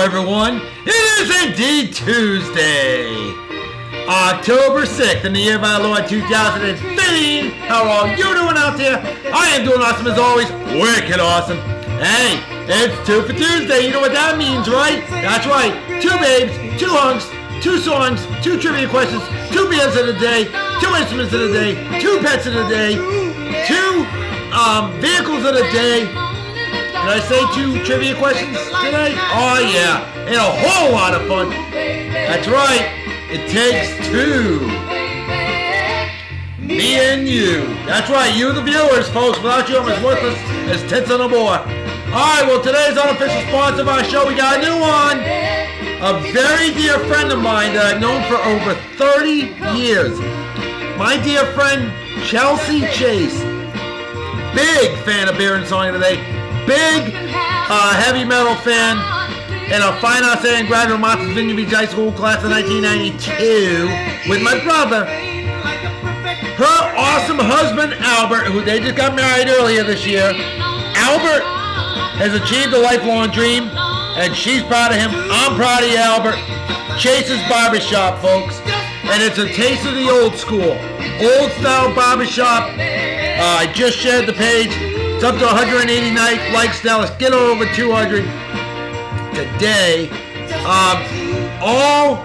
everyone. It is indeed Tuesday, October 6th in the year of our Lord 2015. How are you doing out there? I am doing awesome as always. Wicked awesome. Hey, it's 2 for Tuesday. You know what that means, right? That's right. 2 babes, 2 hunks, 2 songs, 2 trivia questions, 2 beers of the day, 2 instruments of the day, 2 pets of the day, 2 vehicles of the day. Did I say 2 trivia questions today? Oh yeah, and a whole lot of fun. That's right, it takes 2. Me and you. That's right, you the viewers, folks. Without you, I'm as worthless as tits on a board. Alright, well today's unofficial sponsor of our show, we got a new one. A very dear friend of mine that I've known for over 30 years. My dear friend, Chelsea Chase. Big fan of Beer and Song of the Day. Big heavy metal fan. And a fine arts and graduate of Martha's Vineyard Beach High School class of 1992 with my brother. Her awesome husband, Albert, who they just got married earlier this year. Albert has achieved a lifelong dream, and she's proud of him. I'm proud of you, Albert. Chase's Barbershop, folks. And it's a taste of the old school. Old style barbershop. I just shared the page. It's up to 189 likes now. Let's get over 200 today. All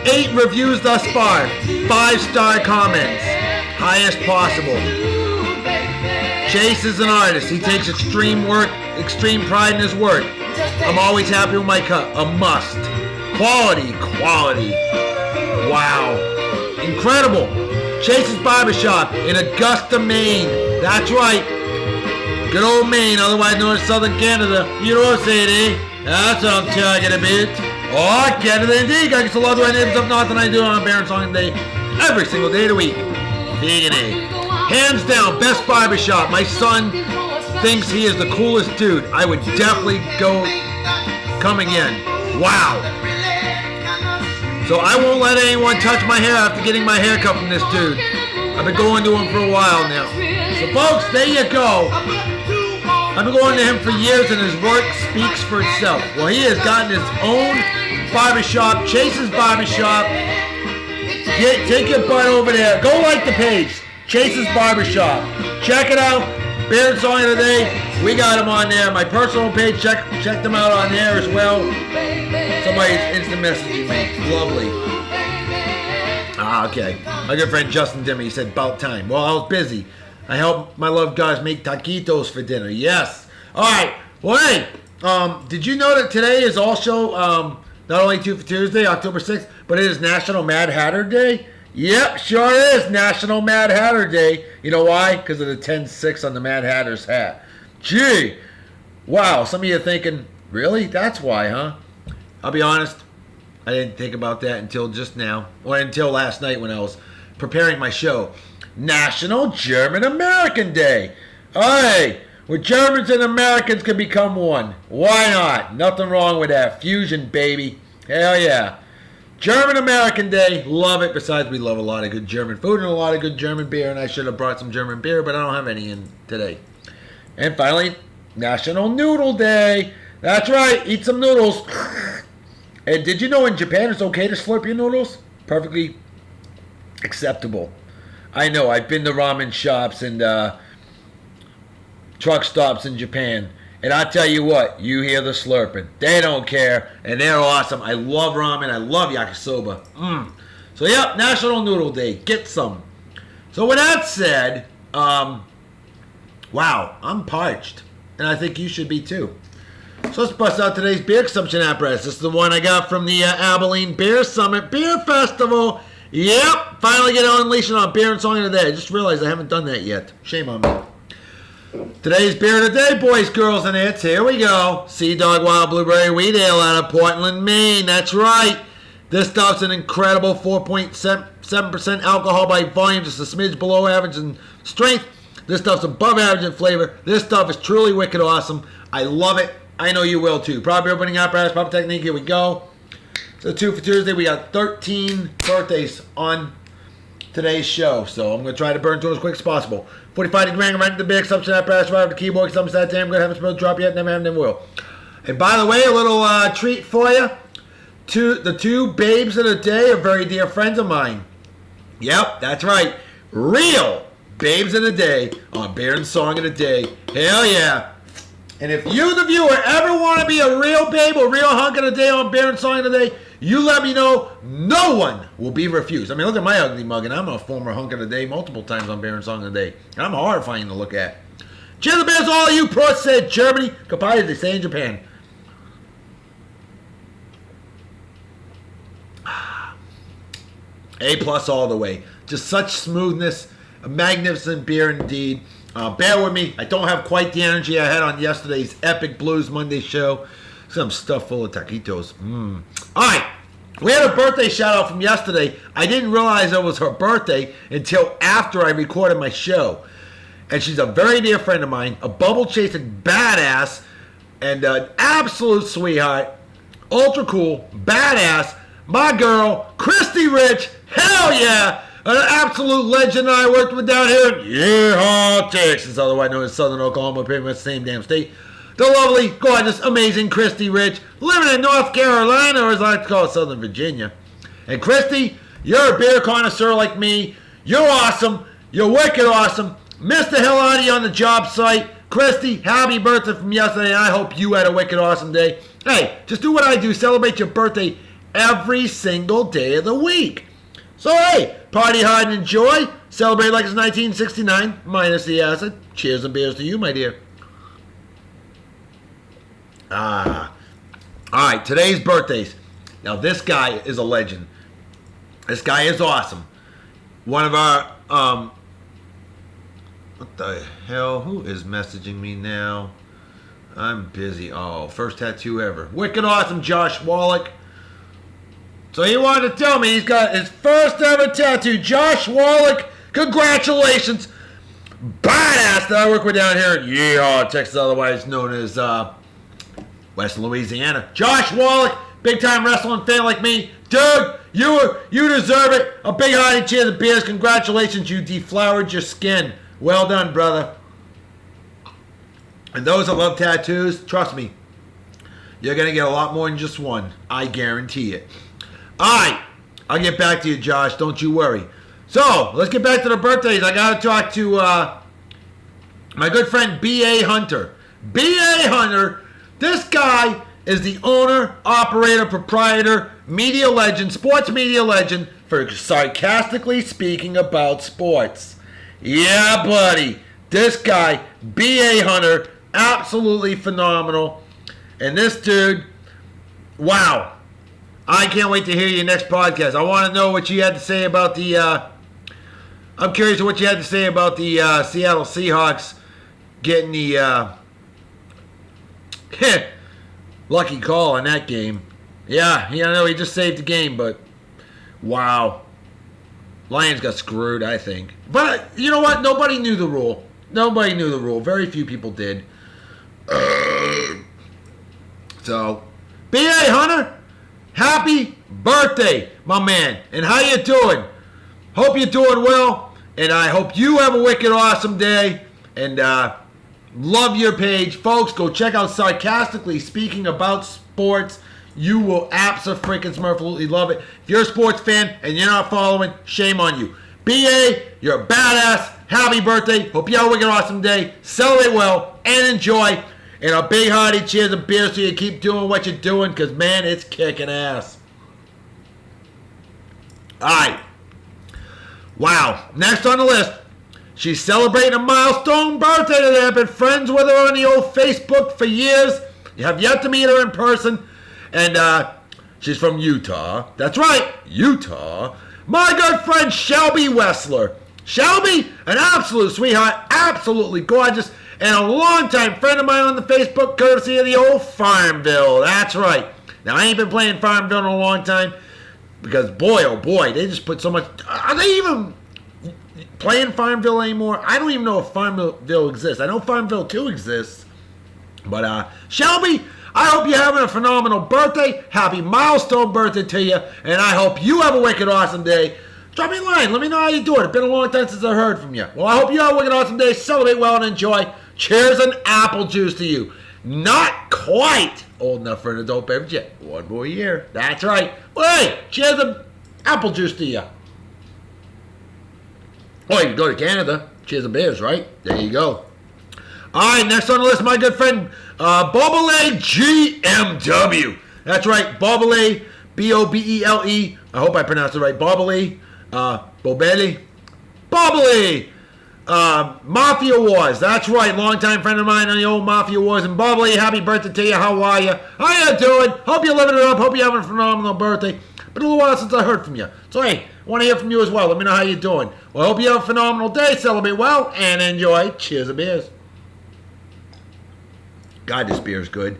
8 reviews thus far. 5-star comments. Highest possible. Chase is an artist. He takes extreme pride in his work. I'm always happy with my cut. A must. Quality. Wow. Incredible. Chase's Barbershop in Augusta, Maine. That's right. Good old Maine, otherwise known as Southern Canada. You know what I'm saying, eh? That's what I'm talking about. Oh, Canada indeed. I get to love the neighbors up north than I do on Beer and Song Day. Every single day of the week. Vegan A. Hands down, best barbershop. My son thinks he is the coolest dude. I would definitely come again. Wow. So I won't let anyone touch my hair after getting my hair cut from this dude. I've been going to him for a while now. So folks, there you go. I've been going to him for years and his work speaks for itself. Well, he has gotten his own barbershop, Chase's Barbershop. Take your butt over there. Go like the page, Chase's Barbershop. Check it out. Beer and Song of the Day. We got them on there. My personal page, check them out on there as well. Somebody's instant messaging me. Lovely. Okay. My good friend Justin Dimmy, he said, about time. Well, I was busy. I helped my love guys make taquitos for dinner. Yes. All right. Well, hey, did you know that today is also not only 2 for Tuesday, October 6th, but it is National Mad Hatter Day? Yep, sure is National Mad Hatter Day. You know why? Because of the 10-6 on the Mad Hatter's hat. Gee. Wow. Some of you are thinking, really? That's why, huh? I'll be honest. I didn't think about that until just now. Or until last night when I was preparing my show. National German American Day. Hey, where Germans and Americans can become one. Why not? Nothing wrong with that. Fusion, baby. Hell yeah. German American Day. Love it. Besides, we love a lot of good German food and a lot of good German beer. And I should have brought some German beer, but I don't have any in today. And finally, National Noodle Day. That's right. Eat some noodles. And did you know in Japan it's okay to slurp your noodles? Perfectly acceptable. I know. I've been to ramen shops and truck stops in Japan. And I tell you what, you hear the slurping. They don't care, and they're awesome. I love ramen. I love yakisoba. So, yep, National Noodle Day. Get some. So, with that said, wow, I'm parched. And I think you should be, too. So, let's bust out today's beer consumption apparatus. This is the one I got from the Abilene Beer Summit Beer Festival. Yep, finally get unleashed on Beer and Song of the Day. I just realized I haven't done that yet. Shame on me. Today's beer of the day, boys, girls, and it's, here we go. Sea Dog Wild Blueberry Wheat Ale out of Portland, Maine. That's right. This stuff's an incredible 4.7% alcohol by volume, just a smidge below average in strength. This stuff's above average in flavor. This stuff is truly wicked awesome. I love it. I know you will, too. Proper opening apparatus, proper technique. Here we go. So 2 for Tuesday, we got 13 birthdays on today's show. So I'm going to try to burn through as quick as possible. 45 degree right to the big consumption apparatus, right over the keyboard, some side I'm going to have a smell drop yet, never have, never will. And by the way, a little treat for you. The two babes of the day are very dear friends of mine. Yep, that's right. Real babes of the day on Beer and Song of the Day. Hell yeah. And if you, the viewer, ever want to be a real babe or real hunk of the day on Beer and Song of the Day, you let me know. No one will be refused. I mean, look at my ugly mug, and I'm a former hunk of the day multiple times on Beer and Song of the Day. And I'm horrifying to look at. Cheers to beers, all of you. Pro said Germany. Goodbye, they say in Japan. A+ all the way. Just such smoothness. A magnificent beer indeed. Bear with me. I don't have quite the energy I had on yesterday's Epic Blues Monday show. Some stuff full of taquitos. All right. We had a birthday shout out from yesterday. I didn't realize it was her birthday until after I recorded my show. And she's a very dear friend of mine. A bubble chasing badass. And an absolute sweetheart. Ultra cool. Badass. My girl, Kristy Rich. Hell yeah. An absolute legend I worked with down here in Yeehaw, Texas, otherwise known as Southern Oklahoma, pretty much the same damn state. The lovely, gorgeous, amazing Kristy Rich, living in North Carolina, or as I like to call it, Southern Virginia. And Kristy, you're a beer connoisseur like me. You're awesome. You're wicked awesome. Missed the hell out of you on the job site. Kristy, happy birthday from yesterday, and I hope you had a wicked awesome day. Hey, just do what I do. Celebrate your birthday every single day of the week. So, hey, party hard and enjoy. Celebrate like it's 1969, minus the acid. Cheers and beers to you, my dear. All right, today's birthdays. Now, this guy is a legend. This guy is awesome. One of our, what the hell? Who is messaging me now? I'm busy. Oh, first tattoo ever. Wicked awesome, Josh Wallach. So he wanted to tell me he's got his first ever tattoo. Josh Wallach, congratulations. Badass that I work with down here in Yeehaw, Texas, otherwise known as Western Louisiana. Josh Wallach, big time wrestling fan like me. Dude, you deserve it. A big hearty cheers of beers. Congratulations, you deflowered your skin. Well done, brother. And those that love tattoos, trust me, you're going to get a lot more than just one. I guarantee it. All right, I'll get back to you, Josh. Don't you worry. So, let's get back to the birthdays. I got to talk to my good friend B.A. Hunter. B.A. Hunter, this guy is the owner, operator, proprietor, media legend, sports media legend for sarcastically speaking about sports. Yeah, buddy. This guy, B.A. Hunter, absolutely phenomenal. And this dude, wow. I can't wait to hear your next podcast. I want to know what you had to say about the, I'm curious what you had to say about the Seattle Seahawks getting the lucky call in that game. Yeah, I know he just saved the game, but wow. Lions got screwed, I think. But you know what? Nobody knew the rule. Nobody knew the rule. Very few people did. So, B.A. Hunter, happy birthday, my man. And how you doing? Hope you're doing well. And I hope you have a wicked awesome day. And love your page. Folks, go check out Sarcastically Speaking About Sports. You will absolutely love it. If you're a sports fan and you're not following, shame on you. B.A., you're a badass. Happy birthday. Hope you have a wicked awesome day. Celebrate well and enjoy. And a big hearty cheers and beers so you keep doing what you're doing, because, man, it's kicking ass. All right. Wow. Next on the list, she's celebrating a milestone birthday today. I've been friends with her on the old Facebook for years. You have yet to meet her in person. And she's from Utah. That's right, Utah. My good friend Shelby Wessler. Shelby, an absolute sweetheart, absolutely gorgeous, and a longtime friend of mine on the Facebook, courtesy of the old Farmville. That's right. Now, I ain't been playing Farmville in a long time because, boy, oh boy, they just put so much... Are they even playing Farmville anymore? I don't even know if Farmville exists. I know Farmville 2 exists. But, Shelby, I hope you're having a phenomenal birthday. Happy milestone birthday to you. And I hope you have a wicked awesome day. Drop me a line. Let me know how you're doing. It's been a long time since I heard from you. Well, I hope you have a wicked awesome day. Celebrate well and enjoy. Cheers and apple juice to you. not quite old enough for an adult beverage yet. One more year. That's right. Well, hey, cheers to apple juice to you. Oh, you can go to Canada. Cheers to beers, right? There you go. All right, next on the list, my good friend, Bobele GMW. That's right, Bobele, Bobele. I hope I pronounced it right. Bobele, Bobele, Bobele. Mafia Wars. That's right, longtime friend of mine on the old Mafia Wars. And Bobele, happy birthday to you. How are you? How you doing? Hope you're living it up. Hope you're having a phenomenal birthday. Been a little while since I heard from you. So, hey, I want to hear from you as well. Let me know how you're doing. Well, I hope you have a phenomenal day. Celebrate well and enjoy. Cheers to beers. God, this beer is good.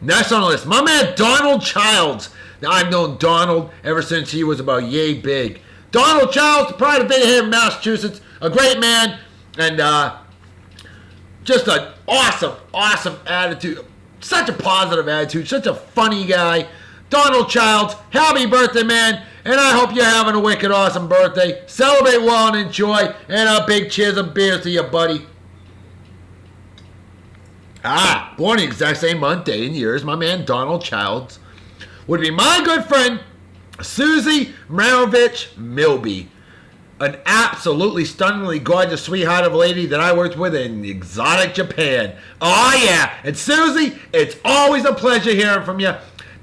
Next on the list, my man Donald Childs. Now, I've known Donald ever since he was about yay big. Donald Childs, the pride of Hingham, Massachusetts. A great man and just an awesome attitude. Such a positive attitude. Such a funny guy. Donald Childs, happy birthday, man. And I hope you're having a wicked awesome birthday. Celebrate well and enjoy. And a big cheers and beers to you, buddy. Born the exact same month, day, and year as my man Donald Childs would be my good friend Suzi Marovich Milby. An absolutely stunningly gorgeous sweetheart of a lady that I worked with in exotic Japan. Oh yeah, and Suzi, it's always a pleasure hearing from you.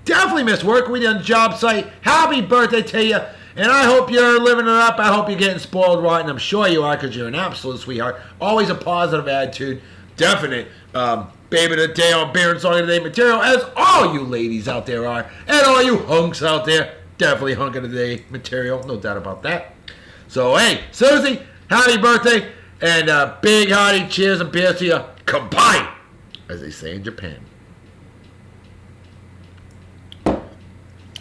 Definitely miss working with you on the job site. Happy birthday to you. And I hope you're living it up. I hope you're getting spoiled rotten. I'm sure you are because you're an absolute sweetheart. Always a positive attitude. Definite baby of the day on beer and song of the day material, as all you ladies out there are. And all you hunks out there. Definitely hunk of the day material. No doubt about that. So, hey, Suzi, happy birthday. And big hearty cheers and beers to you. Kampai, as they say in Japan.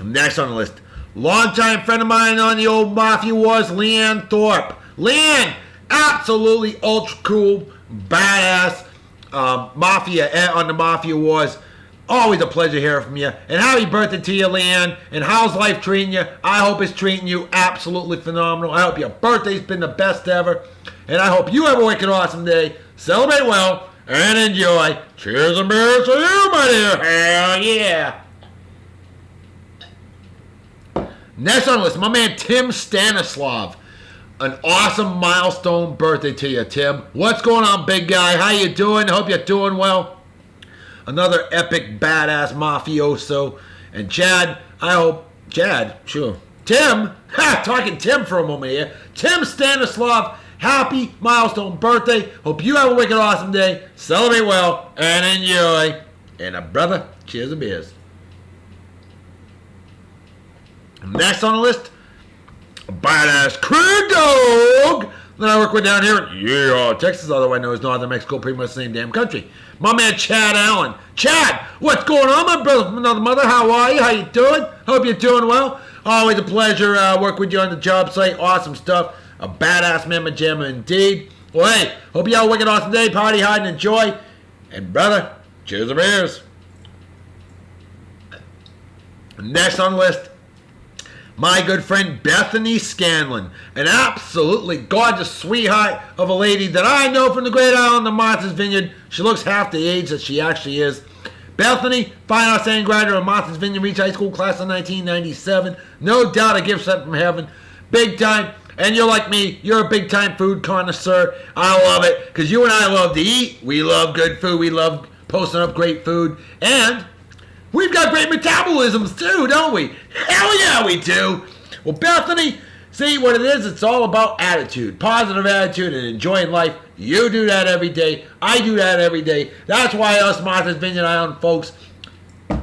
Next on the list, longtime friend of mine on the old Mafia Wars, Leane Thorpe. Leane, absolutely ultra cool, badass Mafia on the Mafia Wars. Always a pleasure hearing from you. And happy birthday to you, Leane. And how's life treating you? I hope it's treating you absolutely phenomenal. I hope your birthday's been the best ever. And I hope you have a wicked awesome day. Celebrate well and enjoy. Cheers and beers to you, my dear. Hell yeah. Next on the list, my man Tim Stanislav. An awesome milestone birthday to you, Tim. What's going on, big guy? How you doing? Hope you're doing well. Another epic badass mafioso. And Chad, I hope... Chad, sure. Tim, talking Tim for a moment here. Tim Stanislav, happy milestone birthday. Hope you have a wicked awesome day. Celebrate well and enjoy. And brother, cheers and beers. Next on the list, a badass crew dog that I work with down here in Texas, otherwise known as Northern Mexico, pretty much the same damn country. My man Chad Allen. Chad, what's going on, my brother from another mother? How are you? How you doing? Hope you're doing well. Always a pleasure working with you on the job site. Awesome stuff. A badass mamma jamma indeed. Well, hey, hope you have a wicked awesome day. Party hard and enjoy. And brother, cheers and beers. Next on the list, my good friend Bethany Scanlon, an absolutely gorgeous sweetheart of a lady that I know from the great island of Martha's Vineyard. She looks half the age that she actually is. Bethany, fine arts and graduate of Martha's Vineyard Reach High School, class of 1997. No doubt a gift sent from heaven. Big time. And you're like me, you're a big time food connoisseur. I love it because you and I love to eat. We love good food. We love posting up great food. And we've got great metabolisms too, don't we? Hell yeah, we do. Well, Bethany, see what it is? It's all about attitude, positive attitude, and enjoying life. You do that every day. I do that every day. That's why us Martha's Vineyard Island folks,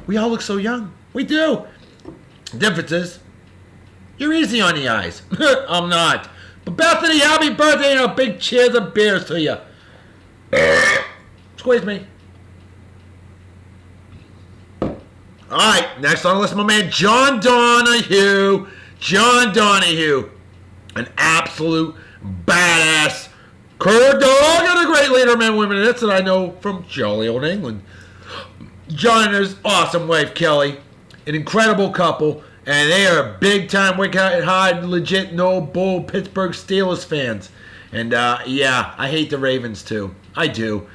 we all look so young. We do. The difference is, you're easy on the eyes. I'm not. But Bethany, happy birthday and a big cheers of beers to you. Squeeze me. All right, next on the list, my man John Donahue. John Donahue, an absolute badass cur dog and a great leader of men, women, and that's what I know from jolly old England. John and his awesome wife, Kelly, an incredible couple, and they are big-time, wicked-hard, legit, no-bull Pittsburgh Steelers fans. And, yeah, I hate the Ravens, too. I do.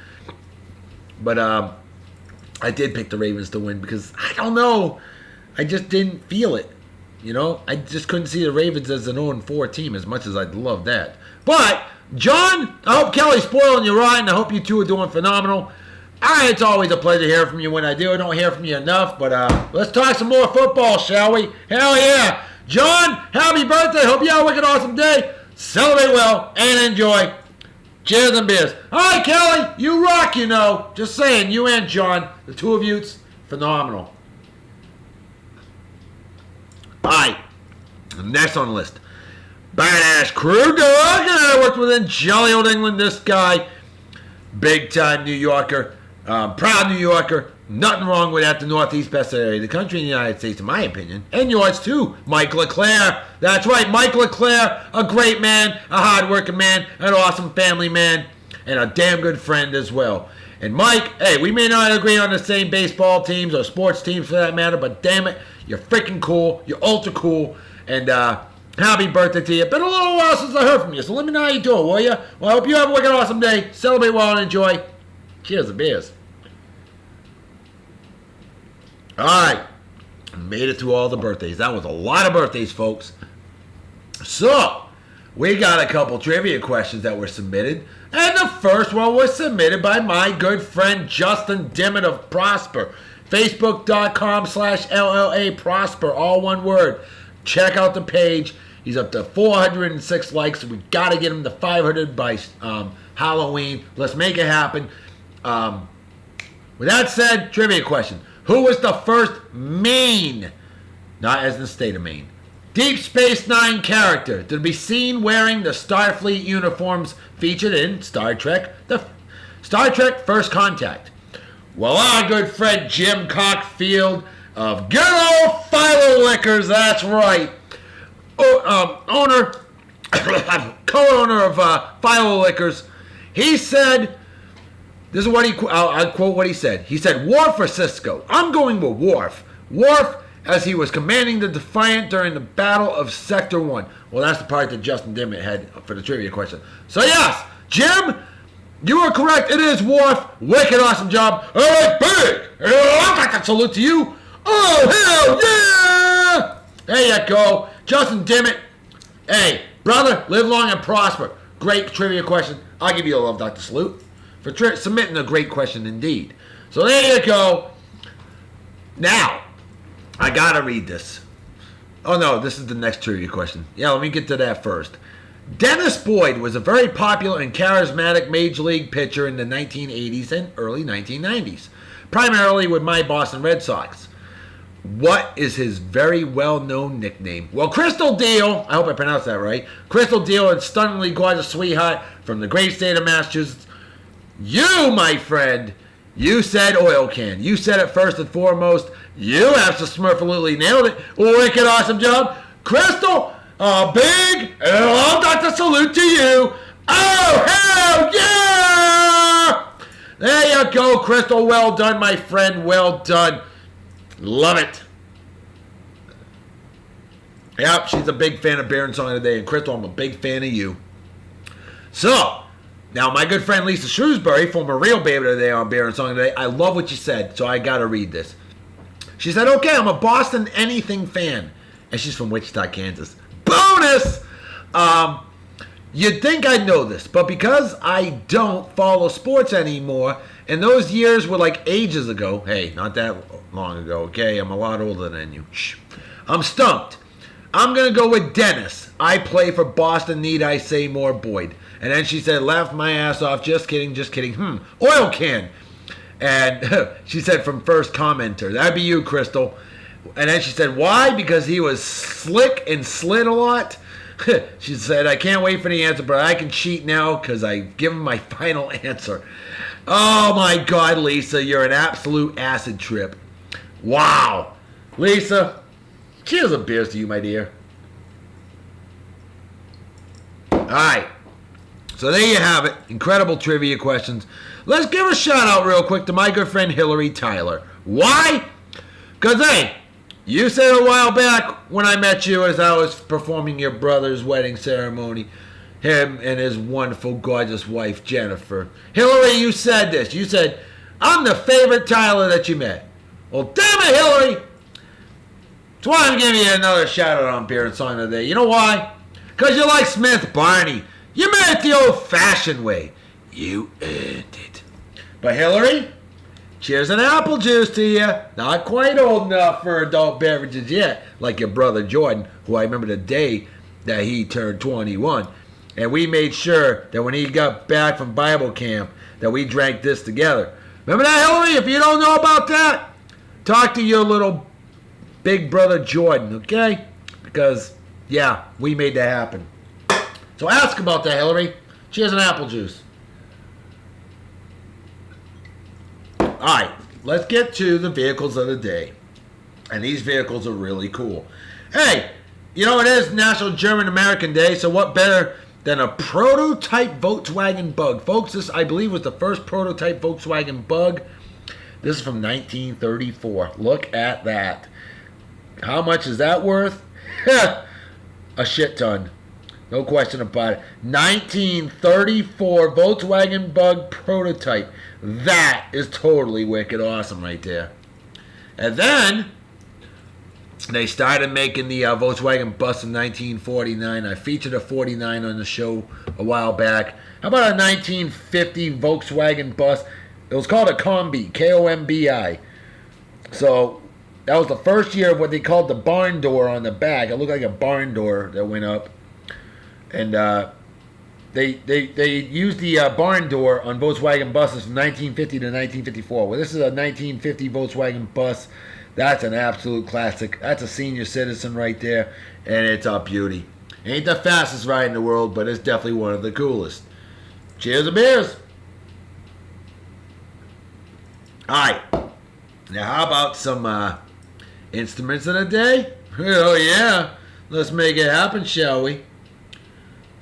But I did pick the Ravens to win because, I don't know, I just didn't feel it. I just couldn't see the Ravens as an 0-4 team as much as I'd love that. But, John, I hope Kelly's spoiling you right, and I hope you two are doing phenomenal. It's always a pleasure to hear from you when I do. I don't hear from you enough, but let's talk some more football, shall we? Hell yeah. John, happy birthday. Hope you have a wicked awesome day. Celebrate well and enjoy. Cheers and beers. All right, Kelly, you rock, Just saying, you and John, the two of you, it's phenomenal. All right, next on the list. Badass crew dog. I worked within jolly old England. This guy, big time New Yorker, proud New Yorker. Nothing wrong with that. The northeast best area of the country in the United States, in my opinion. And yours too, Mike LeClaire. That's right, Mike LeClaire, a great man, a hard-working man, an awesome family man, and a damn good friend as well. And Mike, hey, we may not agree on the same baseball teams or sports teams for that matter, but damn it, you're freaking cool. You're ultra cool. And happy birthday to you. Been a little while since I heard from you, so let me know how you doing, will you? Well, I hope you have a wicked awesome day. Celebrate well and enjoy. Cheers to beers. All right. Made it through all the birthdays. That was a lot of birthdays, folks. So, we got a couple trivia questions that were submitted. And the first one was submitted by my good friend Justin Dimmitt of Prosper. Facebook.com/LLA Prosper, all one word. Check out the page. He's up to 406 likes. We got to get him to 500 by Halloween. Let's make it happen. With that said, trivia question. Who was the first Maine, not as in the state of Maine, Deep Space Nine character to be seen wearing the Starfleet uniforms featured in Star Trek, Star Trek First Contact? Well, our good friend Jim Cockfield of good old Philo Liquors, that's right, co-owner of Philo Liquors, he said, this is what I'll quote what he said. He said, Worf or Cisco? I'm going with Worf. Worf, as he was commanding the Defiant during the Battle of Sector 1. Well, that's the part that Justin Dimmitt had for the trivia question. So yes, Jim, you are correct. It is Worf. Wicked awesome job. All right, big. I'd like to salute to you. Oh, hell yeah! There you go. Justin Dimmitt. Hey, brother, live long and prosper. Great trivia question. I'll give you a love, Dr. Salute, for submitting a great question indeed. So there you go. Now, I gotta read this. Oh no, this is the next trivia question. Yeah, let me get to that first. Dennis Boyd was a very popular and charismatic Major League pitcher in the 1980s and early 1990s, primarily with my Boston Red Sox. What is his very well-known nickname? Well, Crystal Deal, I hope I pronounced that right, Crystal Deal and stunningly gorgeous sweetheart from the great state of Massachusetts. You, my friend, you said oil can. You said it first and foremost. You absolutely nailed it. Wicked awesome job. Crystal, a big and long Dr. Salute to you. Oh, hell yeah! There you go, Crystal. Well done, my friend. Well done. Love it. Yep, she's a big fan of Bear and Song today. And Crystal, I'm a big fan of you. So, now my good friend Lisa Shrewsbury, former Real Baby today on Bear and Song today, I love what you said, so I got to read this. She said, okay, I'm a Boston anything fan. And she's from Wichita, Kansas. Bonus! You'd think I'd know this, but because I don't follow sports anymore, and those years were like ages ago, hey, not that long ago, okay? I'm a lot older than you. Shh. I'm stumped. I'm going to go with Dennis. I play for Boston, need I say more, Boyd. And then she said, laughed my ass off, just kidding, just kidding. Oil can. And she said from first commenter, that'd be you, Crystal. And then she said, why? Because he was slick and slid a lot. She said, I can't wait for the answer, but I can cheat now because I give him my final answer. Oh my God, Lisa, you're an absolute acid trip. Wow. Lisa, cheers of beers to you, my dear. All right. So there you have it. Incredible trivia questions. Let's give a shout out real quick to my good friend Hilary Tyler. Why? Because, hey, you said a while back when I met you as I was performing your brother's wedding ceremony, him and his wonderful, gorgeous wife, Jennifer. Hilary, you said this. You said, I'm the favorite Tyler that you met. Well, damn it, Hilary. That's why I'm giving you another shout out on Beer and Song of the Day. You know why? Because you like Smith Barney. You made it the old-fashioned way. You earned it. But Hilary, cheers and apple juice to you. Not quite old enough for adult beverages yet, like your brother Jordan, who I remember the day that he turned 21. And we made sure that when he got back from Bible camp, that we drank this together. Remember that, Hilary? If you don't know about that, talk to your little big brother Jordan, okay? Because, yeah, we made that happen. So ask about that, Hilary. Cheers and apple juice. All right, let's get to the vehicles of the day. And these vehicles are really cool. Hey, you know, it is National German American Day, so what better than a prototype Volkswagen Bug? Folks, this, I believe, was the first prototype Volkswagen Bug. This is from 1934. Look at that. How much is that worth? A shit ton. No question about it. 1934 Volkswagen Bug prototype. That is totally wicked awesome right there. And then they started making the Volkswagen bus in 1949. I featured a 49 on the show a while back. How about a 1950 Volkswagen bus? It was called a Kombi, Kombi. So that was the first year of what they called the barn door on the back. It looked like a barn door that went up. And they used the barn door on Volkswagen buses from 1950 to 1954. Well, this is a 1950 Volkswagen bus. That's an absolute classic. That's a senior citizen right there, and it's a beauty. Ain't the fastest ride in the world, but it's definitely one of the coolest. Cheers and beers. All right. Now, how about some instruments of the day? Oh, yeah. Let's make it happen, shall we?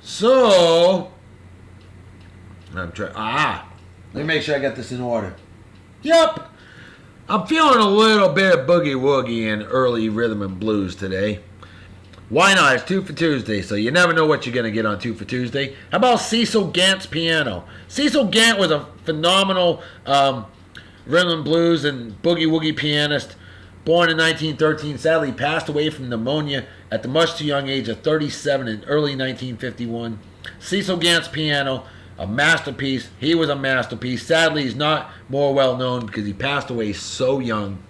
So, let me make sure I got this in order. Yep. I'm feeling a little bit of boogie woogie and early rhythm and blues today. Why not? It's 2 for Tuesday, so you never know what you're going to get on 2 for Tuesday. How about Cecil Gant's piano? Cecil Gant was a phenomenal rhythm and blues and boogie woogie pianist. Born in 1913, sadly passed away from pneumonia at the much too young age of 37 in early 1951. Cecil Gant's piano, a masterpiece. He was a masterpiece. Sadly, he's not more well known because he passed away so young.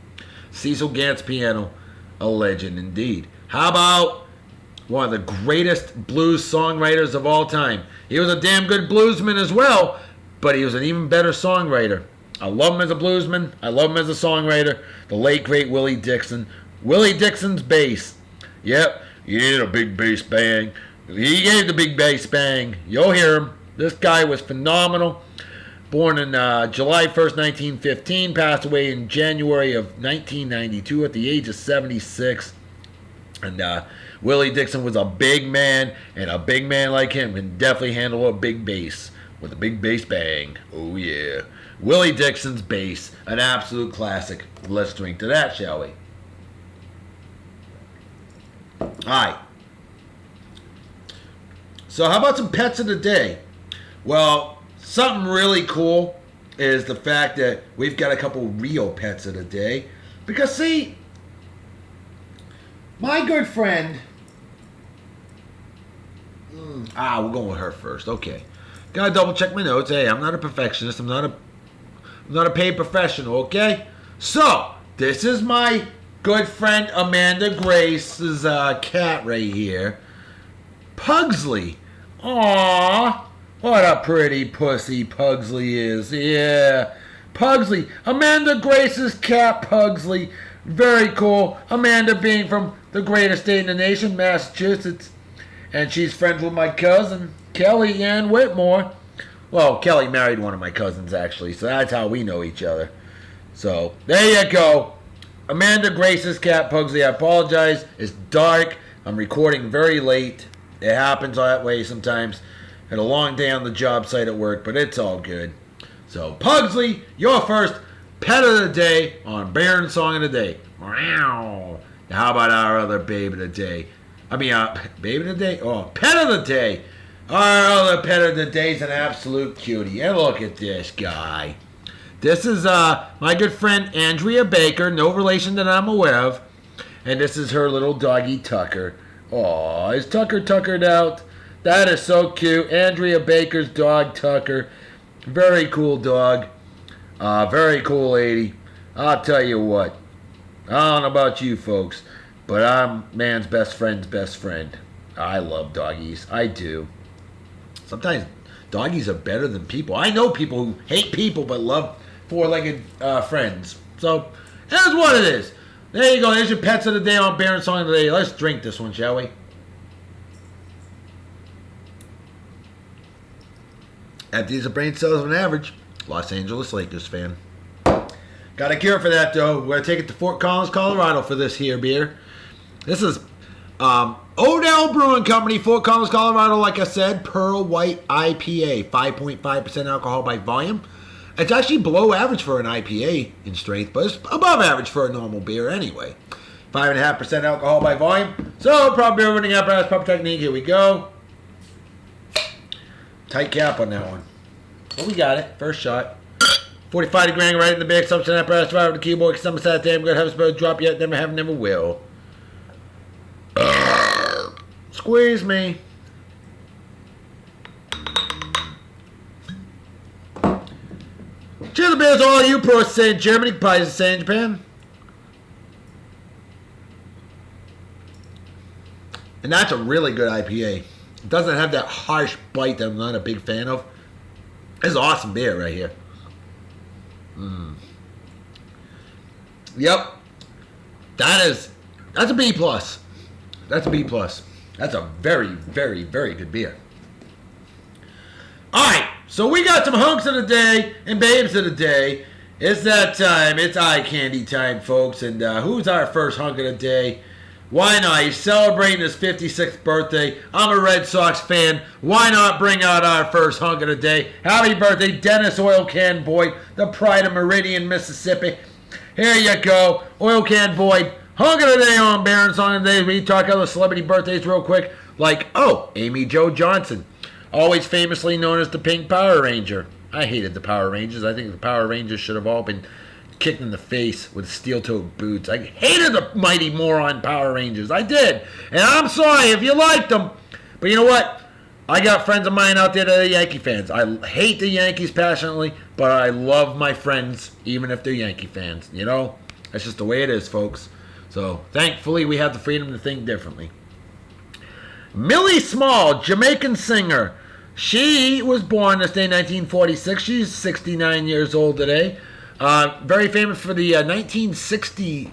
Cecil Gant's piano, a legend indeed. How about one of the greatest blues songwriters of all time? He was a damn good bluesman as well, but he was an even better songwriter. I love him as a bluesman. I love him as a songwriter. The late, great Willie Dixon. Willie Dixon's bass. Yep, you need a big bass bang. He gave the big bass bang. You'll hear him. This guy was phenomenal. Born in July 1st, 1915. Passed away in January of 1992 at the age of 76. And Willie Dixon was a big man, and a big man like him can definitely handle a big bass with a big bass bang. Oh, yeah. Willie Dixon's bass, an absolute classic. Let's drink to that, shall we? All right. So how about some pets of the day? Well, something really cool is the fact that we've got a couple real pets of the day. Because, see, my good friend... we're going with her first. Okay. Gotta double check my notes. Hey, I'm not a perfectionist. I'm not a paid professional, okay? So, this is my good friend Aamanda Grace's cat right here. Pugsley. Aww. What a pretty pussy Pugsley is. Yeah. Pugsley. Aamanda Grace's cat, Pugsley. Very cool. Aamanda being from the greatest state in the nation, Massachusetts. And she's friends with my cousin, Kelly Ann Whitmore. Well, Kelly married one of my cousins, actually, so that's how we know each other. So, there you go. Aamanda Grace's cat, Pugsley. I apologize. It's dark. I'm recording very late. It happens that way sometimes. Had a long day on the job site at work, but it's all good. So, Pugsley, your first pet of the day on Bear and Song of the Day. Now, how about our other babe of the day? Babe of the day? Oh, pet of the day. Our other pet of the day is an absolute cutie. And look at this guy. This is my good friend Andrea Baker, no relation that I'm aware of. And this is her little doggy Tucker. Aw, is Tucker tuckered out? That is so cute. Andrea Baker's dog Tucker. Very cool dog. Very cool lady. I'll tell you what. I don't know about you folks, but I'm man's best friend's best friend. I love doggies. I do. Sometimes doggies are better than people. I know people who hate people but love four-legged friends. So, that's what it is. There you go. There's your pets of the day on Bear and Song of the Day. Let's drink this one, shall we? Empties the brain cells of an average Los Angeles Lakers fan. Got a cure for that, though. We're going to take it to Fort Collins, Colorado for this here beer. This is Odell Brewing Company, Fort Collins, Colorado. Like I said, Perle White IPA, 5.5% alcohol by volume. It's actually below average for an IPA in strength, but it's above average for a normal beer anyway. 5.5% alcohol by volume. So, proper beer winning apparatus, proper technique. Here we go. Tight cap on that one. But we got it. First shot. 45 degree angle right in the big assumption apparatus, right with the keyboard. Some sat damn good. Haven't supposed to drop yet. Never have, never will. Squeeze me. Cheers the beers, all you pros say in Germany, pies say in Japan. And that's a really good IPA. It doesn't have that harsh bite that I'm not a big fan of. It's awesome beer right here. Yep. That's a B plus. That's a B plus. That's a very, very, very good beer. Alright, so we got some hunks of the day and babes of the day. It's that time. It's eye candy time, folks. And who's our first hunk of the day? Why not? He's celebrating his 56th birthday. I'm a Red Sox fan. Why not bring out our first hunk of the day? Happy birthday, Dennis Oil Can Boyd, the pride of Meridian, Mississippi. Here you go, Oil Can Boyd. Hunk of the day on Baron Song of the Day. We talk other celebrity birthdays real quick. Like, Amy Jo Johnson. Always famously known as the Pink Power Ranger. I hated the Power Rangers. I think the Power Rangers should have all been kicked in the face with steel-toed boots. I hated the mighty moron Power Rangers. I did. And I'm sorry if you liked them. But you know what? I got friends of mine out there that are Yankee fans. I hate the Yankees passionately, but I love my friends even if they're Yankee fans. You know? That's just the way it is, folks. So, thankfully, we have the freedom to think differently. Millie Small, Jamaican singer. She was born this day, 1946. She's 69 years old today. Very famous for the 1960,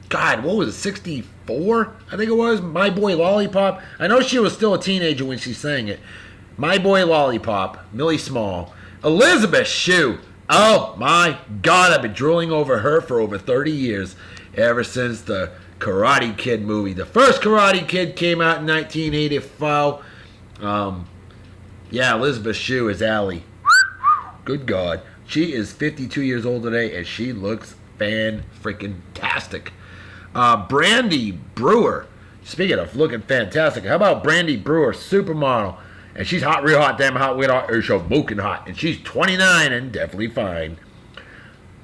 God, what was it, 64? I think it was, My Boy Lollipop. I know she was still a teenager when she sang it. My Boy Lollipop, Millie Small. Elizabeth Shue. Oh, my God, I've been drooling over her for over 30 years. Ever since the Karate Kid movie. The first Karate Kid came out in 1985. Yeah, Elizabeth Shue is Allie. Good God. She is 52 years old today, and she looks fan-freaking-tastic. Brandy Brewer. Speaking of looking fantastic, how about Brandy Brewer, supermodel? And she's hot, real hot, damn hot, she's smoking hot. And she's 29 and definitely fine.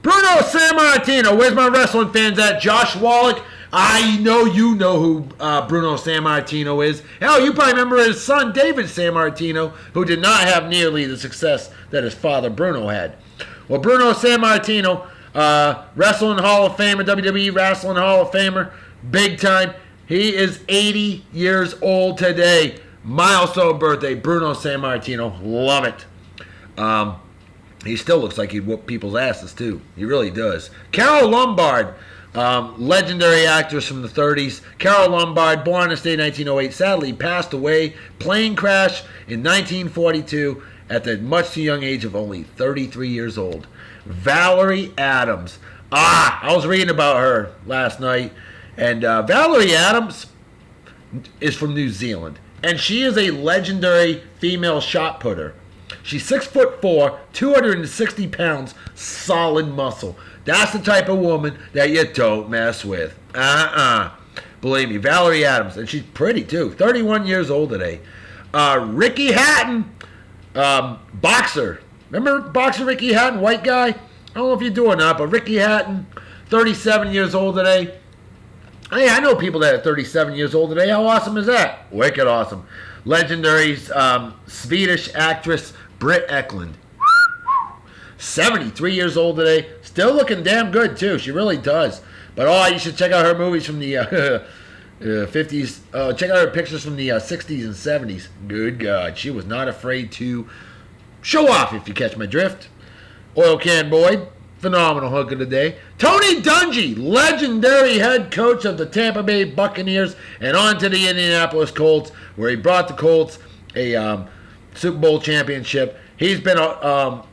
Bruno Sammartino. Where's my wrestling fans at? Josh Wallach. I know you know who Bruno Sammartino is. Hell, you probably remember his son, David Sammartino, who did not have nearly the success that his father, Bruno, had. Well, Bruno Sammartino, Wrestling Hall of Famer, WWE Wrestling Hall of Famer, big time. He is 80 years old today. Milestone birthday, Bruno Sammartino. Love it. He still looks like he'd whoop people's asses, too. He really does. Carol Lombard. Legendary actress from the 30s. Carol Lombard, born this day 1908, sadly passed away, plane crash in 1942 at the much too young age of only 33 years old. Valerie Adams. I was reading about her last night, and Valerie Adams is from New Zealand, and she is a legendary female shot putter. She's 6'4", 260 pounds, solid muscle. That's the type of woman that you don't mess with. Believe me, Valerie Adams. And she's pretty, too. 31 years old today. Ricky Hatton, boxer. Remember boxer Ricky Hatton, white guy? I don't know if you do or not, but Ricky Hatton, 37 years old today. Hey, I know people that are 37 years old today. How awesome is that? Wicked awesome. Legendary Swedish actress Britt Eklund. 73 years old today. Still looking damn good, too. She really does. But, you should check out her movies from the 50s. Check out her pictures from the 60s and 70s. Good God. She was not afraid to show off, if you catch my drift. Oil Can Boyd. Phenomenal hook of the day. Tony Dungy, legendary head coach of the Tampa Bay Buccaneers, and on to the Indianapolis Colts, where he brought the Colts a Super Bowl championship. He's been a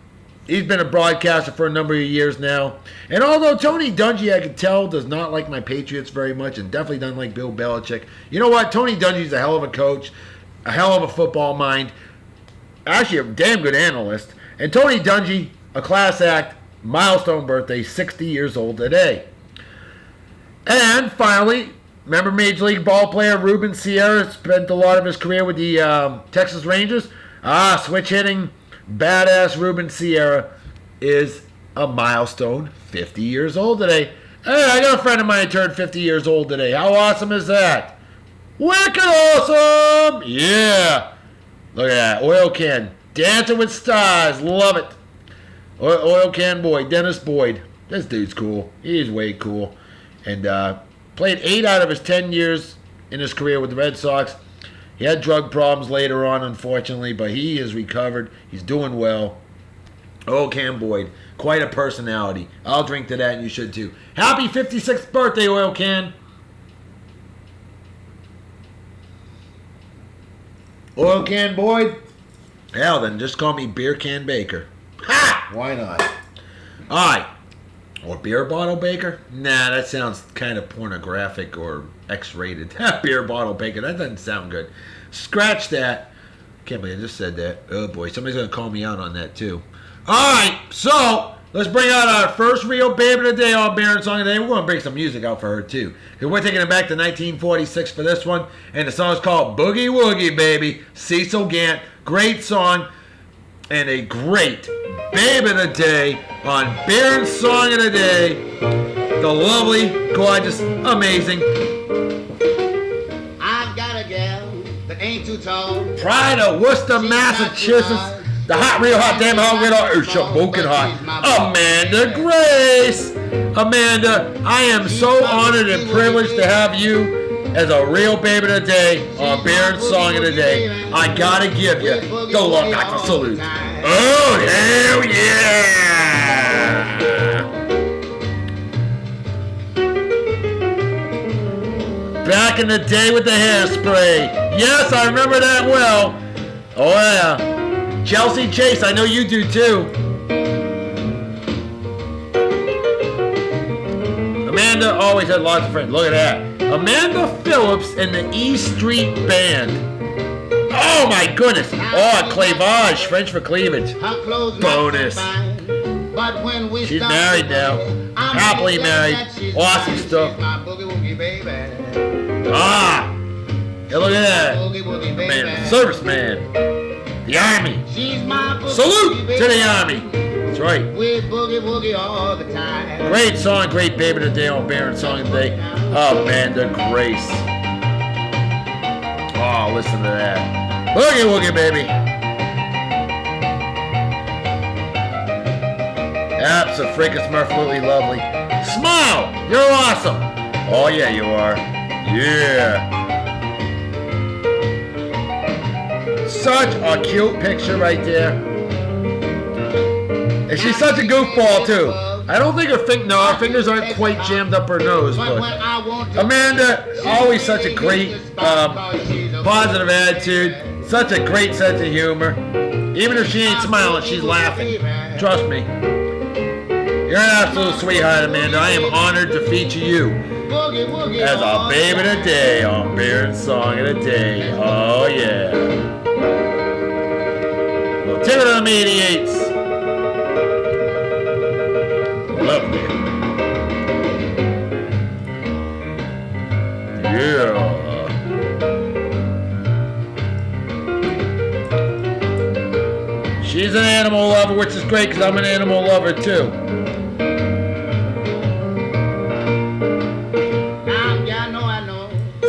broadcaster for a number of years now. And although Tony Dungy, I can tell, does not like my Patriots very much, and definitely doesn't like Bill Belichick, you know what? Tony Dungy's a hell of a coach, a hell of a football mind, actually a damn good analyst. And Tony Dungy, a class act, milestone birthday, 60 years old today. And finally, remember Major League ball player Ruben Sierra spent a lot of his career with the Texas Rangers? Switch hitting badass Ruben Sierra is a milestone, 50 years old today. Hey, I got a friend of mine who turned 50 years old today. How awesome is that? Wicked awesome! Yeah! Look at that. Oil Can. Dancing with Stars. Love it. Oil Can Boyd, Dennis Boyd. This dude's cool. He's way cool. And played 8 out of his 10 years in his career with the Red Sox. He had drug problems later on, unfortunately, but he is recovered. He's doing well. Oil Can Boyd. Quite a personality. I'll drink to that, and you should too. Happy 56th birthday, Oil Can. Oil Can Boyd? Hell, then just call me Beer Can Baker. Ha! Why not? Alright. Or Beer Bottle Baker? Nah, that sounds kind of pornographic or X-rated. Beer Bottle Baker. That doesn't sound good. Scratch that. Can't believe I just said that. Oh boy, somebody's going to call me out on that too. Alright, so let's bring out our first real baby today on Bear and Song today. We're going to bring some music out for her too. Because we're taking it back to 1946 for this one. And the song is called Boogie Woogie Baby. Cecil Gant. Great song. And a great babe of the day on Bear and Song of the Day. The lovely, gorgeous, amazing I've got a gal that ain't too tall. Pride of Worcester, Massachusetts. The hot, real hot, damn hot, real hot, smoking hot. Aamanda Grace. Aamanda, I am so honored and privileged to have you as a real baby of the day on Bear and Song of the Day. I gotta give you the look like a salute. Oh, hell yeah! Back in the day with the hairspray. Yes, I remember that well. Oh, yeah. Chelsea Chase, I know you do too. Aamanda always had lots of friends. Look at that. Aamanda Phillips and the E Street Band. Oh my goodness. Oh, cleavage. French for cleavage. Bonus. She's married now. Happily married. Awesome stuff. Hey, look at that. Man, serviceman. The Army. Salute to the Army. That's right. Great song, great baby today on Bear and Song today. Aamanda Grace. Oh, listen to that. Boogie Woogie Baby. Abso-freaking-smurfluitly lovely. Smile! You're awesome! Oh, yeah, you are. Yeah. Such a cute picture right there. And she's such a goofball, too. I don't think her fingers aren't quite jammed up her nose, but Aamanda, always such a great, positive attitude, such a great sense of humor. Even if she ain't smiling, she's laughing. Trust me. You're an absolute sweetheart, Aamanda. I am honored to feature you as a baby of the day on Bear and Song of the Day. Oh, yeah. Well, take it on the 88s. Lovely. Yeah. She's an animal lover, which is great because I'm an animal lover too.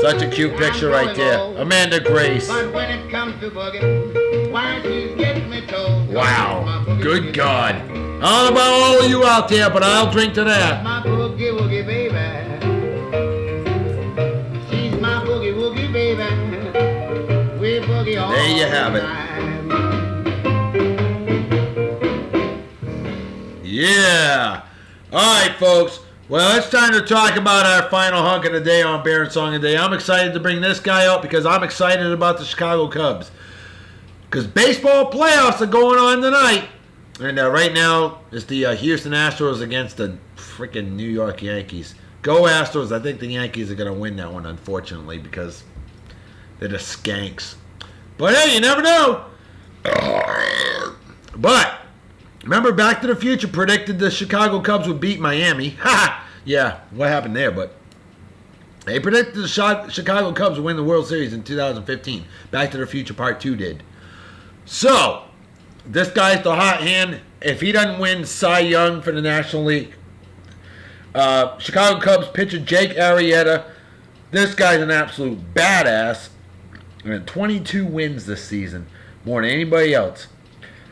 Such a cute picture right there. Aamanda Grace. But when it comes to boogie, why she's getting me told. Wow. Good God. I don't know about all of you out there, but I'll drink to that. My boogie woogie baby. She's my boogie woogie baby. We boogie all There you have it. time. Yeah. All right, folks. Well, it's time to talk about our final hunk of the day on Baron Song of the Day. I'm excited to bring this guy up because I'm excited about the Chicago Cubs. Because baseball playoffs are going on tonight. And right now, it's the Houston Astros against the freaking New York Yankees. Go Astros. I think the Yankees are going to win that one, unfortunately, because they're the skanks. But hey, you never know. But remember, Back to the Future predicted the Chicago Cubs would beat Miami. Ha! Yeah, what happened there? But they predicted the Chicago Cubs would win the World Series in 2015. Back to the Future Part 2 did. So, this guy's the hot hand. If he doesn't win Cy Young for the National League, Chicago Cubs pitcher Jake Arrieta, this guy's an absolute badass. And 22 wins this season, more than anybody else.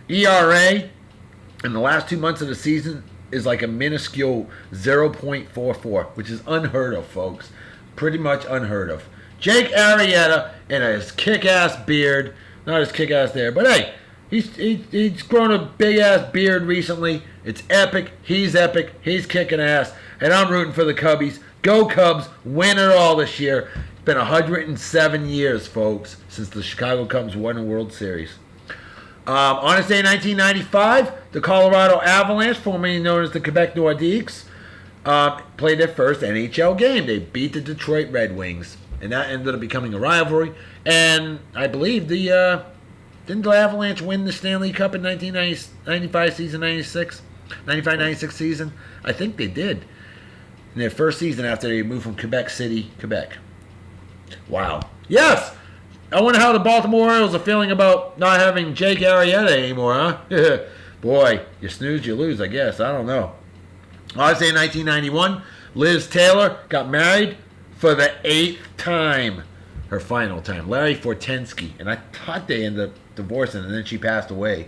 ERA in the last 2 months of the season is like a minuscule 0.44, which is unheard of, folks. Pretty much unheard of. Jake Arrieta and his kick-ass beard. Not his kick-ass there, but hey, he's grown a big-ass beard recently. It's epic. He's epic. He's kicking ass. And I'm rooting for the Cubbies. Go Cubs. Win it all this year. It's been 107 years, folks, since the Chicago Cubs won a World Series. On this day, 1995, the Colorado Avalanche, formerly known as the Quebec Nordiques, played their first NHL game. They beat the Detroit Red Wings, and that ended up becoming a rivalry. And I believe didn't the Avalanche win the Stanley Cup in 1995 season, 95-96 season? I think they did. In their first season after they moved from Quebec City, Quebec. Wow. Yes! I wonder how the Baltimore Orioles are feeling about not having Jake Arrieta anymore, huh? Boy, you snooze, you lose, I guess. I don't know. I'd say in 1991, Liz Taylor got married for the 8th time. Her final time. Larry Fortensky. And I thought they ended up divorcing, and then she passed away.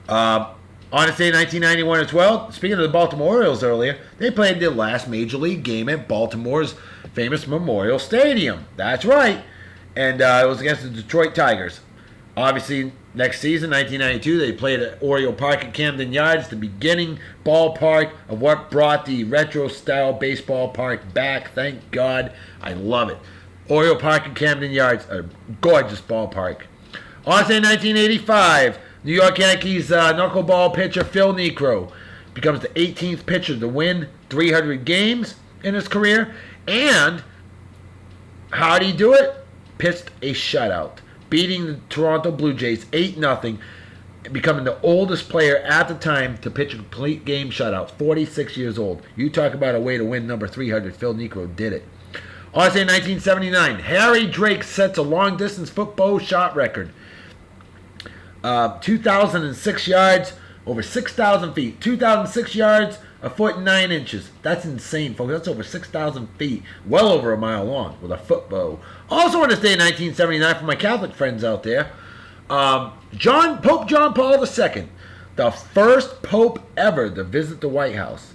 On this day, 1991 as well, speaking of the Baltimore Orioles earlier, they played their last Major League game at Baltimore's famous Memorial Stadium. That's right. And it was against the Detroit Tigers. Obviously, next season, 1992, they played at Oriole Park at Camden Yards, the beginning ballpark of what brought the retro-style baseball park back. Thank God. I love it. Oriole Park at Camden Yards, a gorgeous ballpark. Also in 1985, New York Yankees knuckleball pitcher Phil Niekro becomes the 18th pitcher to win 300 games in his career. And how did he do it? Pitched a shutout, beating the Toronto Blue Jays 8-0, becoming the oldest player at the time to pitch a complete game shutout, 46 years old. You talk about a way to win number 300. Phil Niekro did it. Also in 1979, Harry Drake sets a long-distance football shot record. 2,006 yards, over 6,000 feet. 2,006 yards, a foot and 9 inches. That's insane, folks. That's over 6,000 feet. Well over a mile long with a footbow. Also on this day in 1979, for my Catholic friends out there, Pope John Paul II, the first pope ever to visit the White House.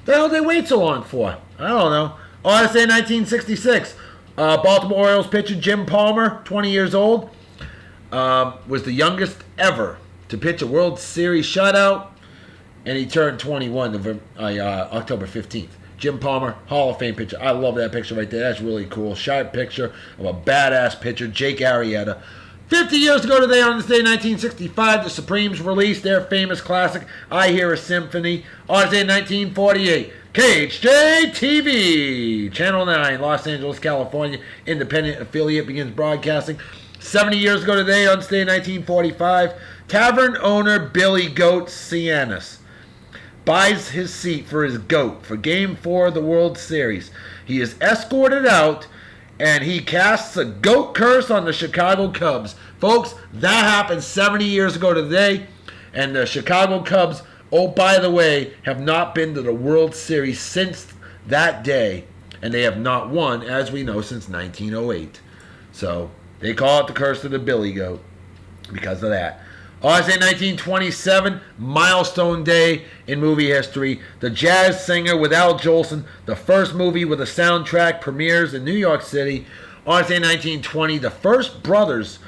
The hell did they wait so long for? I don't know. On this day in 1966, Baltimore Orioles pitcher Jim Palmer, 20 years old, was the youngest ever to pitch a World Series shutout, and he turned 21 October 15th. Jim Palmer, Hall of Fame pitcher. I love that picture right there. That's really cool. Sharp picture of a badass pitcher, Jake Arrieta. 50 years ago today, on this day, 1965, the Supremes released their famous classic, I Hear a Symphony. On this day, 1948, KHJ-TV, Channel 9, Los Angeles, California, independent affiliate, begins broadcasting. 70 years ago today, on this day, 1945, tavern owner Billy Goat Cianis buys his seat for his goat for Game 4 of the World Series. He is escorted out, and he casts a goat curse on the Chicago Cubs. Folks, that happened 70 years ago today, and the Chicago Cubs, oh, by the way, have not been to the World Series since that day. and they have not won, as we know, since 1908. So they call it the curse of the Billy Goat because of that. August 1927, milestone day in movie history. The jazz singer with Al Jolson, the first movie with a soundtrack, premieres in New York City. August 1920, the first brothers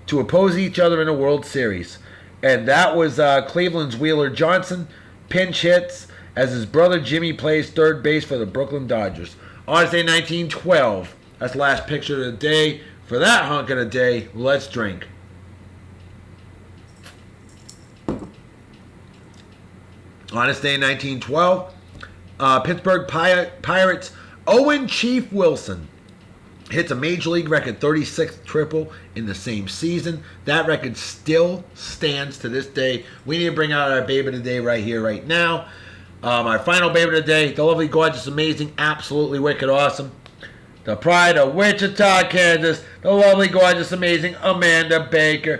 to oppose each other in a World Series. And that was Cleveland's Wheeler Johnson, pinch hits, as his brother Jimmy plays third base for the Brooklyn Dodgers. August 1912, that's the last picture of the day. For that hunk of the day, let's drink. On this day in 1912, Pittsburgh Pirates Owen Chief Wilson hits a Major League record 36th triple in the same season. That record still stands to this day. We need to bring out our baby of the day right here, right now. Our final baby of the day, the lovely, gorgeous, amazing, absolutely wicked, awesome. The pride of Wichita, Kansas, the lovely, gorgeous, amazing Aamanda Baker.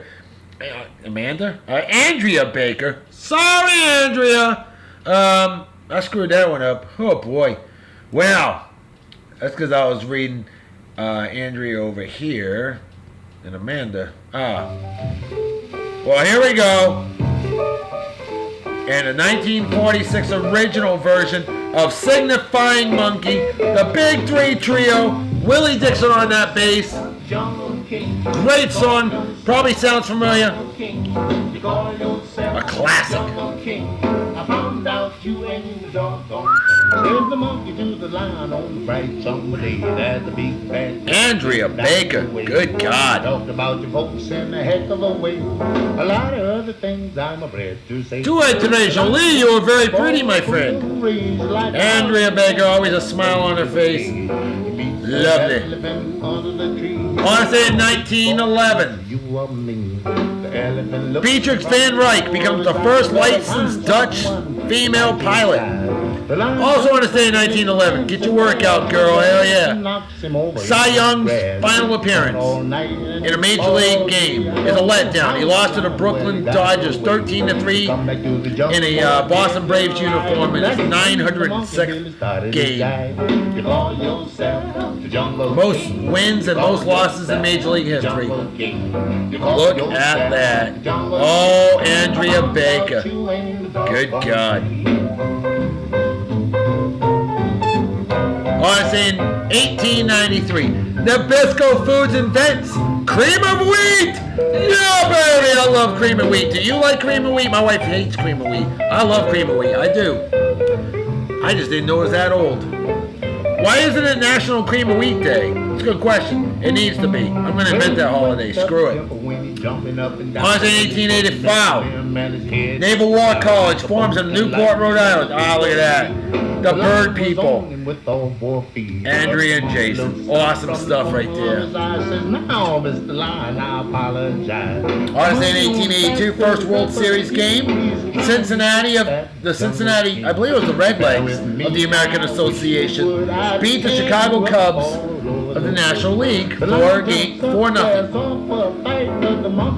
Andrea Baker. Sorry, Andrea. I screwed that one up. Oh, boy. Well, that's because I was reading Andrea over here and Aamanda. Well, here we go. And a 1946 original version of Signifying Monkey, the Big Three Trio, Willie Dixon on that bass. Great song, probably sounds familiar. A classic. I found out you ain't the doggone. There's the monkey to the line on the bright summer day. There's the big bad Andrea Baker, good God. Talked about your folks in a heck of a way. A lot of other things I'm afraid to say. Too late today, Jolie. You were very pretty, my friend. Andrea Baker, always a smile on her face. Lovely. Honestly, in 1911, Beatrix Van Ryck becomes the first licensed Dutch female pilot. Also on this day in 1911, get your workout, girl, hell yeah. Cy Young's final appearance in a Major League game is a letdown. He lost to the Brooklyn Dodgers 13-3 in a Boston Braves uniform in his 906th game. Most wins and most losses in Major League history. Look at that. Oh, Andrea Baker. Good God. In 1893, Nabisco Foods invents cream of wheat. Yeah, baby, I love cream of wheat. Do you like cream of wheat? My wife hates cream of wheat. I love cream of wheat. I do. I just didn't know it was that old. Why isn't it National Cream of Wheat Day? It's a good question. It needs to be. I'm going to invent that holiday. Screw it. On in 1885, Naval War College forms in Newport, Rhode Island. Ah, look at that. The Bird People. Andrea and Jason. Awesome stuff right there. On in 1882, first World Series game. Cincinnati, I believe it was the Redlegs of the American Association, beat the Chicago Cubs of the National League 4-0.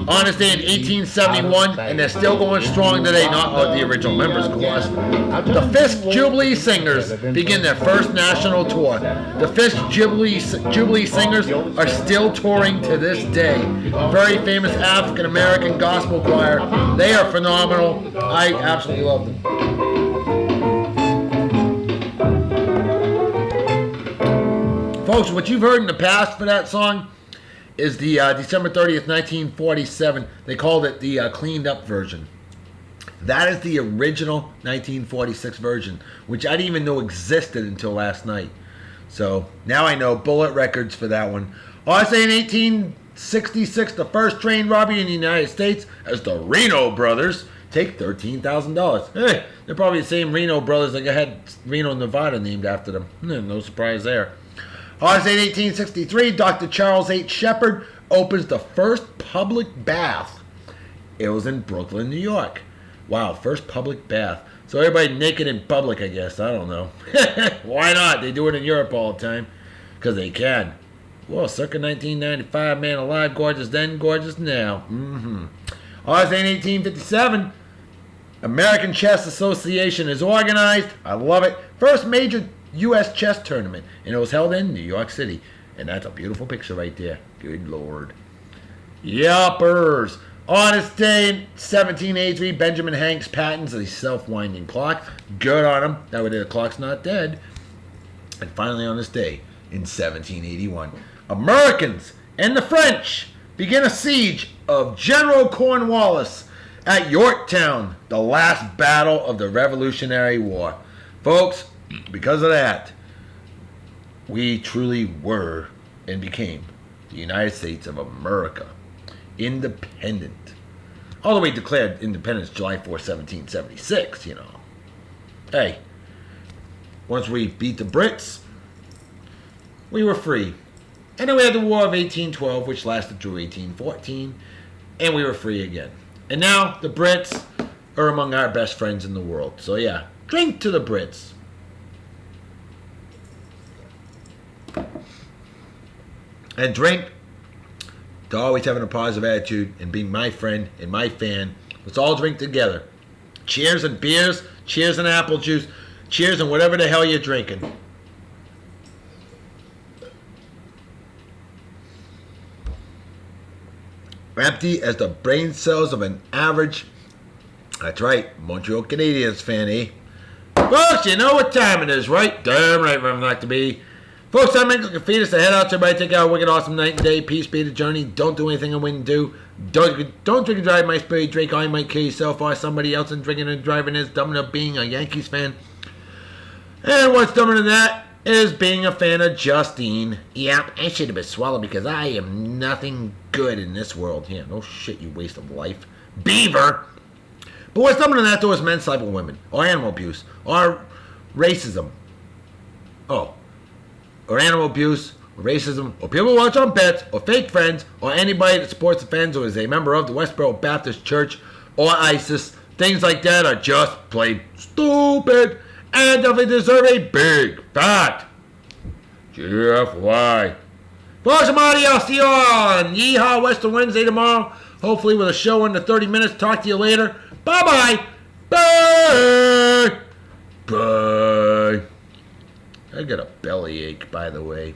On this day in 1871, and they're still going strong today, not the original members, of course. The Fisk Jubilee Singers begin their first national tour. The Fisk Jubilee Singers are still touring to this day. Very famous African-American gospel choir. They are phenomenal. I absolutely love them. Folks, what you've heard in the past for that song is the December 30th, 1947. They called it the cleaned up version. That is the original 1946 version, which I didn't even know existed until last night. So now I know. Bullet Records for that one. Also in 1866, the first train robbery in the United States as the Reno Brothers take $13,000. Hey, they're probably the same Reno Brothers that had Reno, Nevada named after them. No surprise there. August 8, 1863, Dr. Charles H. Shepard opens the first public bath. It was in Brooklyn, New York. Wow, first public bath. So everybody naked in public, I guess. I don't know. Why not? They do it in Europe all the time. Because they can. Well, circa 1995, man alive, gorgeous then, gorgeous now. August 8, 1857, American Chess Association is organized. I love it. First major U.S. chess tournament, and it was held in New York City. And that's a beautiful picture right there. Good Lord. Yuppers. On this day in 1783, Benjamin Hanks patents a self-winding clock. Good on him. That way the clock's not dead. And finally on this day in 1781, Americans and the French begin a siege of General Cornwallis at Yorktown, the last battle of the Revolutionary War. Folks, because of that, we truly were and became the United States of America. Independent. Although we declared independence July 4, 1776, you know. Hey, once we beat the Brits, we were free. And then we had the War of 1812, which lasted through 1814, and we were free again. And now the Brits are among our best friends in the world. So yeah, drink to the Brits. And drink to always having a positive attitude and being my friend and my fan. Let's all drink together. Cheers and beers, cheers and apple juice, cheers and whatever the hell you're drinking. Empty as the brain cells of an average, that's right, Montreal Canadiens fan, eh? Folks, you know what time it is, right? Damn right, where I'm like to be. Folks, I'm Michael Confitas. So head out to everybody. Take out a wicked awesome night and day. Peace be the journey. Don't do anything I wouldn't do. Don't drink and drive my spirit. Drink all you might kill yourself or somebody else, and drinking and driving is dumb enough being a Yankees fan. And what's dumber than that is being a fan of Justine. Yep, I should have been swallowed because I am nothing good in this world. Yeah, no shit, you waste of life. Beaver! But what's dumber than that, though, is men sleeping with women, or animal abuse, or racism. Oh. Or animal abuse, or racism, or people who watch on bets, or fake friends, or anybody that supports the fans or is a member of the Westboro Baptist Church or ISIS. Things like that are just plain stupid and definitely deserve a big fat GFY. Folks, I'm out of here. I'll see you on Yeehaw Western Wednesday tomorrow. Hopefully with a show under 30 minutes. Talk to you later. Bye-bye. Bye. Bye. I got a bellyache, by the way.